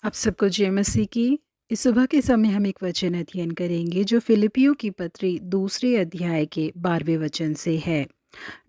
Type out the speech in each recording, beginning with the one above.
आप सबको जय मसीह की। इस सुबह के समय हम एक वचन अध्ययन करेंगे जो फिलिपियों की पत्री दूसरे अध्याय के 12वें वचन से है।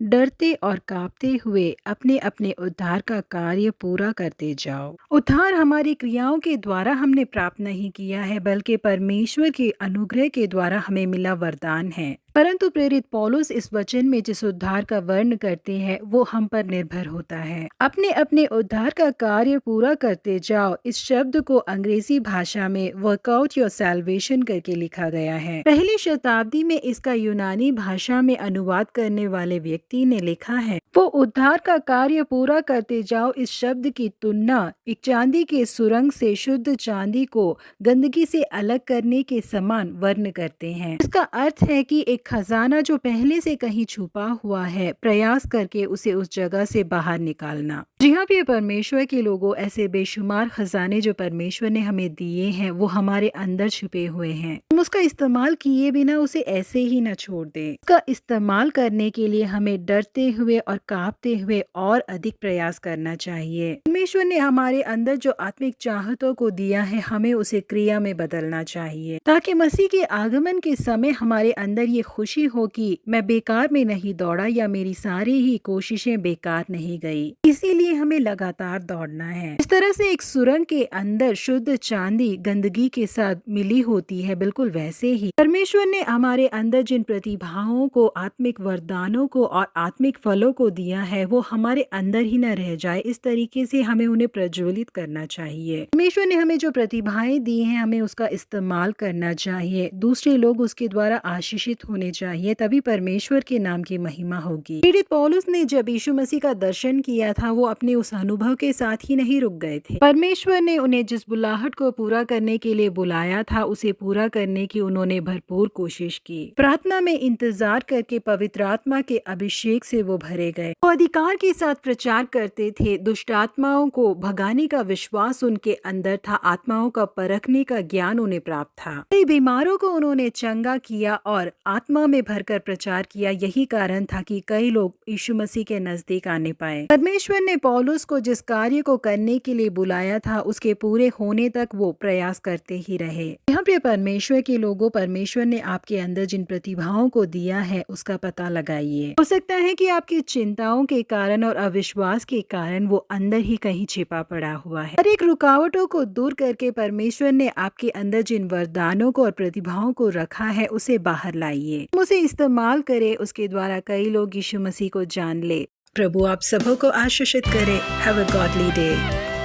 डरते और कांपते हुए अपने अपने उद्धार का कार्य पूरा करते जाओ। उद्धार हमारी क्रियाओं के द्वारा हमने प्राप्त नहीं किया है, बल्कि परमेश्वर के अनुग्रह के द्वारा हमें मिला वरदान है। परंतु प्रेरित पौलुस इस वचन में जिस उद्धार का वर्ण करते हैं वो हम पर निर्भर होता है। अपने अपने उद्धार का कार्य पूरा करते जाओ, इस शब्द को अंग्रेजी भाषा में वर्कआउट योर सैल्वेशन करके लिखा गया है। पहली शताब्दी में इसका यूनानी भाषा में अनुवाद करने वाले व्यक्ति ने लिखा है, वो उद्धार का कार्य पूरा करते जाओ। इस शब्द की तुलना एक चांदी के सुरंग से शुद्ध चांदी को गंदगी से अलग करने के समान वर्ण करते हैं। इसका अर्थ है कि एक खजाना जो पहले से कहीं छुपा हुआ है, प्रयास करके उसे उस जगह से बाहर निकालना। जी हाँ प्रिय परमेश्वर के लोगों, ऐसे बेशुमार खजाने जो परमेश्वर ने हमें दिए हैं वो हमारे अंदर छुपे हुए हैं। हम उसका इस्तेमाल किए बिना उसे ऐसे ही न छोड़ दें। उसका इस्तेमाल करने के लिए हमें डरते हुए और कांपते हुए और अधिक प्रयास करना चाहिए। परमेश्वर ने हमारे अंदर जो आत्मिक चाहतों को दिया है, हमें उसे क्रिया में बदलना चाहिए, ताकि मसीह के आगमन के समय हमारे अंदर ये खुशी हो कि मैं बेकार में नहीं दौड़ा या मेरी सारी ही कोशिशें बेकार नहीं गई। इसीलिए हमें लगातार दौड़ना है। इस तरह से एक सुरंग के अंदर शुद्ध चांदी गंदगी के साथ मिली होती है, बिल्कुल वैसे ही परमेश्वर ने हमारे अंदर जिन प्रतिभाओं को, आत्मिक वरदानों को और आत्मिक फलों को दिया है वो हमारे अंदर ही न रह जाए, इस तरीके से हमें उन्हें प्रज्वलित करना चाहिए। परमेश्वर ने हमें जो प्रतिभाएं दी हैं हमें उसका इस्तेमाल करना चाहिए। दूसरे लोग उसके द्वारा आशीषित होने चाहिए, तभी परमेश्वर के नाम की महिमा होगी। प्रेरित पौलुस ने जब यीशु मसीह का दर्शन किया था वो अपने उस अनुभव के साथ ही नहीं रुक गए थे। परमेश्वर ने उन्हें जिस बुलाहट को पूरा करने के लिए बुलाया था उसे पूरा करने की उन्होंने भरपूर कोशिश की। प्रार्थना में इंतजार करके पवित्र आत्मा के अभिषेक से वो भरे गए। वो अधिकार के साथ प्रचार करते थे। दुष्ट आत्माओं को भगाने का विश्वास उनके अंदर था। आत्माओं का परखने का ज्ञान उन्हें प्राप्त था। कई बीमारों को उन्होंने चंगा किया और आत्मा में भरकर प्रचार किया। यही कारण था कि कई लोग यीशु मसीह के नजदीक आने पाए। परमेश्वर ने पौलुस को जिस कार्य को करने के लिए बुलाया था उसके पूरे होने तक वो प्रयास करते ही रहे। यहाँ पे परमेश्वर के लोगों, परमेश्वर ने आपके अंदर जिन प्रतिभाओं को दिया है उसका पता लगाइए। हो सकता है कि आपकी चिंताओं के कारण और अविश्वास के कारण वो अंदर ही कहीं छिपा पड़ा हुआ है। हर एक रुकावटों को दूर करके परमेश्वर ने आपके अंदर जिन वरदानों को और प्रतिभाओं को रखा है उसे बाहर लाइए, उसे इस्तेमाल करें। उसके द्वारा कई लोग यीशु मसीह को जान ले। प्रभु आप सबों को आशीषित करे। Have a godly day.